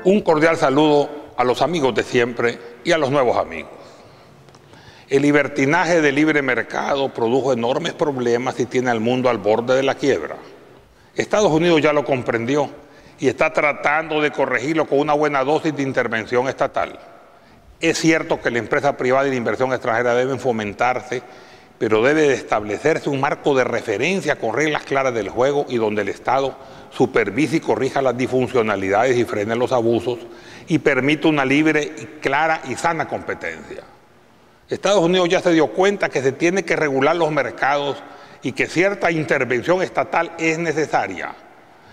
Un cordial saludo a los amigos de siempre y a los nuevos amigos. El libertinaje del libre mercado produjo enormes problemas y tiene al mundo al borde de la quiebra. Estados Unidos ya lo comprendió y está tratando de corregirlo con una buena dosis de intervención estatal. Es cierto que la empresa privada y la inversión extranjera deben fomentarse, pero debe de establecerse un marco de referencia con reglas claras del juego y donde el Estado supervise y corrija las disfuncionalidades y frene los abusos y permita una libre, clara y sana competencia. Estados Unidos ya se dio cuenta que se tiene que regular los mercados y que cierta intervención estatal es necesaria.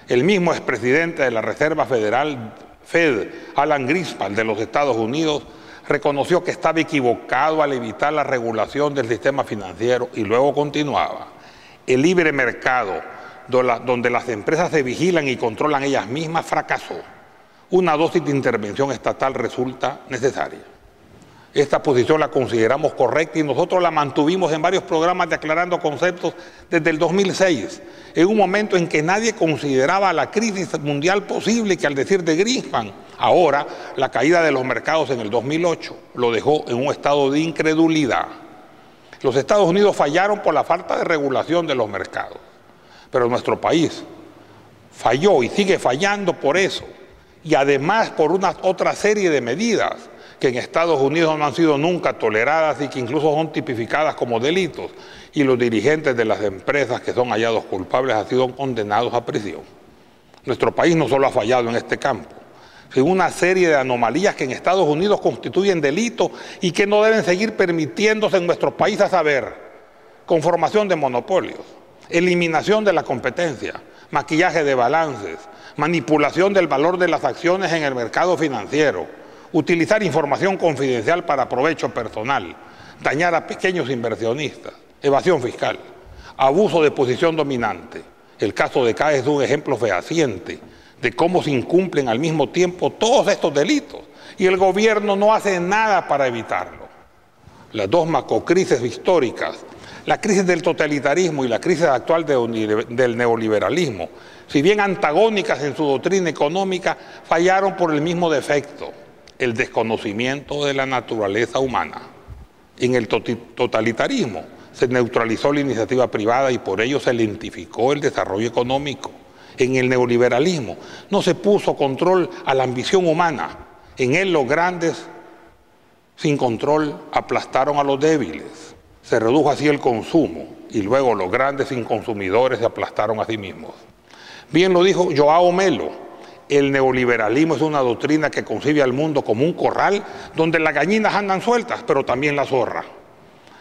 El mismo expresidente de la Reserva Federal, Fed, Alan Greenspan, de los Estados Unidos, reconoció que estaba equivocado al evitar la regulación del sistema financiero y luego continuaba. El libre mercado, donde las empresas se vigilan y controlan ellas mismas, fracasó. Una dosis de intervención estatal resulta necesaria. Esta posición la consideramos correcta y nosotros la mantuvimos en varios programas de Aclarando Conceptos desde el 2006, en un momento en que nadie consideraba la crisis mundial posible y que, al decir de Greenspan, ahora la caída de los mercados en el 2008 lo dejó en un estado de incredulidad. Los Estados Unidos fallaron por la falta de regulación de los mercados, pero nuestro país falló y sigue fallando por eso, y además por una otra serie de medidas que en Estados Unidos no han sido nunca toleradas y que incluso son tipificadas como delitos, y los dirigentes de las empresas que son hallados culpables han sido condenados a prisión. Nuestro país no solo ha fallado en este campo, sino una serie de anomalías que en Estados Unidos constituyen delitos y que no deben seguir permitiéndose en nuestro país, a saber, conformación de monopolios, eliminación de la competencia, maquillaje de balances, manipulación del valor de las acciones en el mercado financiero, utilizar información confidencial para provecho personal, dañar a pequeños inversionistas, evasión fiscal, abuso de posición dominante. El caso de CAE es un ejemplo fehaciente de cómo se incumplen al mismo tiempo todos estos delitos y el gobierno no hace nada para evitarlo. Las dos macrocrisis históricas, la crisis del totalitarismo y la crisis actual del neoliberalismo, si bien antagónicas en su doctrina económica, fallaron por el mismo defecto: el desconocimiento de la naturaleza humana. En el totalitarismo se neutralizó la iniciativa privada y por ello se lentificó el desarrollo económico. En el neoliberalismo no se puso control a la ambición humana. En él los grandes, sin control, aplastaron a los débiles. Se redujo así el consumo y luego los grandes sin consumidores se aplastaron a sí mismos. Bien lo dijo Joao Melo: el neoliberalismo es una doctrina que concibe al mundo como un corral donde las gallinas andan sueltas, pero también la zorra.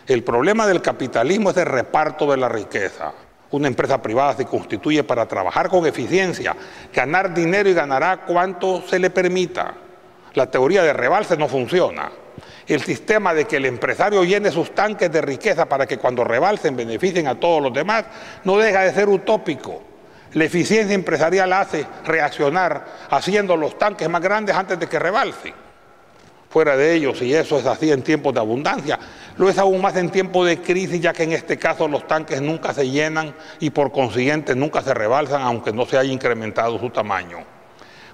El problema del capitalismo es el reparto de la riqueza. Una empresa privada se constituye para trabajar con eficiencia, ganar dinero y ganará cuanto se le permita. La teoría de rebalse no funciona. El sistema de que el empresario llene sus tanques de riqueza para que cuando rebalsen beneficien a todos los demás no deja de ser utópico. La eficiencia empresarial hace reaccionar haciendo los tanques más grandes antes de que rebalsen. Fuera de ellos, si eso es así en tiempos de abundancia, lo es aún más en tiempos de crisis, ya que en este caso los tanques nunca se llenan y por consiguiente nunca se rebalsan, aunque no se haya incrementado su tamaño.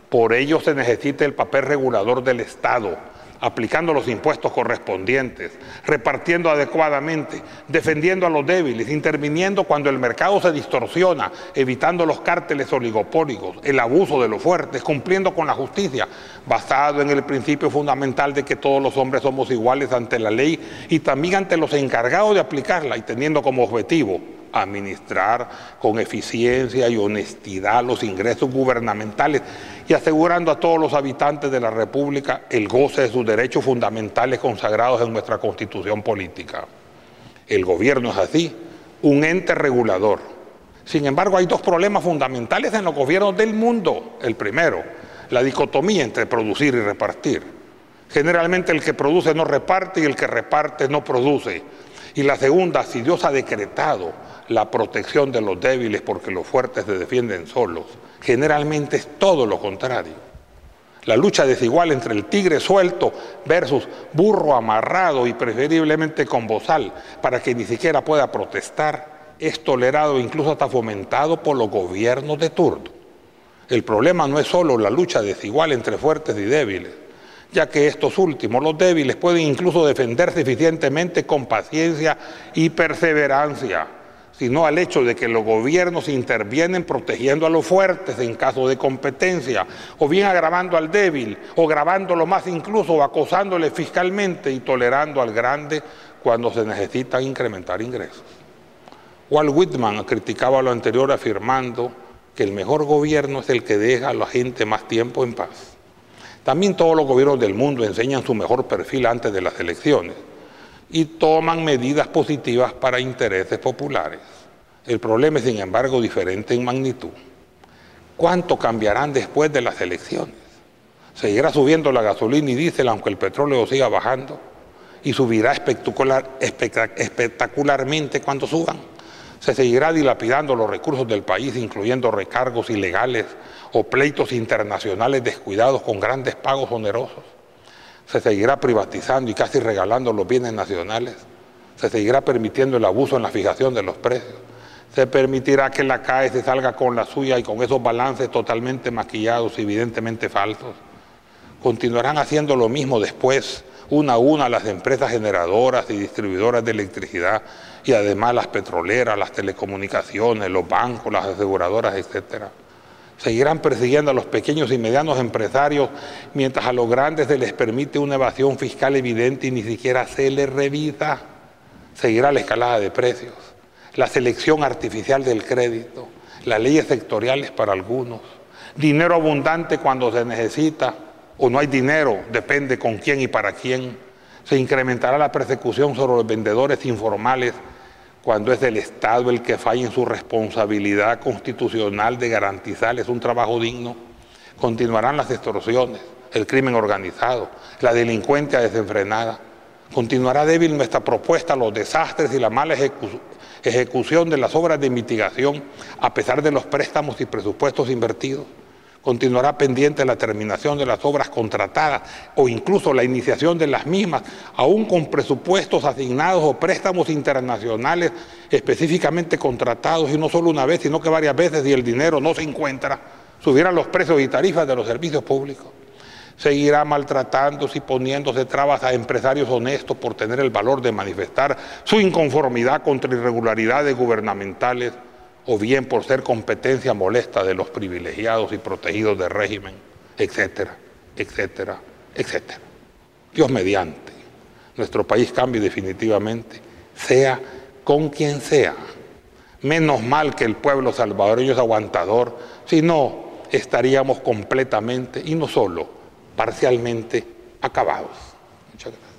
Por ello se necesita el papel regulador del Estado, aplicando los impuestos correspondientes, repartiendo adecuadamente, defendiendo a los débiles, interviniendo cuando el mercado se distorsiona, evitando los cárteles oligopólicos, el abuso de los fuertes, cumpliendo con la justicia, basado en el principio fundamental de que todos los hombres somos iguales ante la ley y también ante los encargados de aplicarla, y teniendo como objetivo administrar con eficiencia y honestidad los ingresos gubernamentales y asegurando a todos los habitantes de la República el goce de sus derechos fundamentales consagrados en nuestra Constitución política. El gobierno es así, un ente regulador. Sin embargo, hay dos problemas fundamentales en los gobiernos del mundo. El primero, la dicotomía entre producir y repartir. Generalmente el que produce no reparte y el que reparte no produce. Y la segunda, si Dios ha decretado la protección de los débiles porque los fuertes se defienden solos, generalmente es todo lo contrario. La lucha desigual entre el tigre suelto versus burro amarrado y preferiblemente con bozal para que ni siquiera pueda protestar es tolerado e incluso hasta fomentado por los gobiernos de turno. El problema no es solo la lucha desigual entre fuertes y débiles, ya que estos últimos, los débiles, pueden incluso defenderse eficientemente con paciencia y perseverancia, sino al hecho de que los gobiernos intervienen protegiendo a los fuertes en caso de competencia, o bien agravando al débil, o gravándolo más incluso, o acosándole fiscalmente y tolerando al grande cuando se necesita incrementar ingresos. Walt Whitman criticaba lo anterior afirmando que el mejor gobierno es el que deja a la gente más tiempo en paz. También todos los gobiernos del mundo enseñan su mejor perfil antes de las elecciones y toman medidas positivas para intereses populares. El problema es, sin embargo, diferente en magnitud. ¿Cuánto cambiarán después de las elecciones? ¿Seguirá subiendo la gasolina y diésel aunque el petróleo siga bajando? ¿Y subirá espectacularmente cuando suban? ¿Se seguirá dilapidando los recursos del país, incluyendo recargos ilegales o pleitos internacionales descuidados con grandes pagos onerosos? ¿Se seguirá privatizando y casi regalando los bienes nacionales? ¿Se seguirá permitiendo el abuso en la fijación de los precios? ¿Se permitirá que la CAE se salga con la suya y con esos balances totalmente maquillados y evidentemente falsos? ¿Continuarán haciendo lo mismo después, una a una, las empresas generadoras y distribuidoras de electricidad y además las petroleras, las telecomunicaciones, los bancos, las aseguradoras, etcétera? ¿Seguirán persiguiendo a los pequeños y medianos empresarios mientras a los grandes se les permite una evasión fiscal evidente y ni siquiera se les revisa? ¿Seguirá la escalada de precios, la selección artificial del crédito, las leyes sectoriales para algunos, dinero abundante cuando se necesita o no hay dinero, depende con quién y para quién? ¿Se incrementará la persecución sobre los vendedores informales cuando es el Estado el que falla en su responsabilidad constitucional de garantizarles un trabajo digno? ¿Continuarán las extorsiones, el crimen organizado, la delincuencia desenfrenada? ¿Continuará débil nuestra propuesta, los desastres y la mala ejecución de las obras de mitigación a pesar de los préstamos y presupuestos invertidos? ¿Continuará pendiente la terminación de las obras contratadas o incluso la iniciación de las mismas, aún con presupuestos asignados o préstamos internacionales específicamente contratados, y no solo una vez, sino que varias veces, y el dinero no se encuentra? ¿Subirán los precios y tarifas de los servicios públicos? ¿Seguirá maltratándose y poniéndose trabas a empresarios honestos por tener el valor de manifestar su inconformidad contra irregularidades gubernamentales, o bien por ser competencia molesta de los privilegiados y protegidos del régimen, etcétera, etcétera, etcétera? Dios mediante, nuestro país cambie definitivamente, sea con quien sea. Menos mal que el pueblo salvadoreño es aguantador, si no estaríamos completamente, y no solo, parcialmente acabados. Muchas gracias.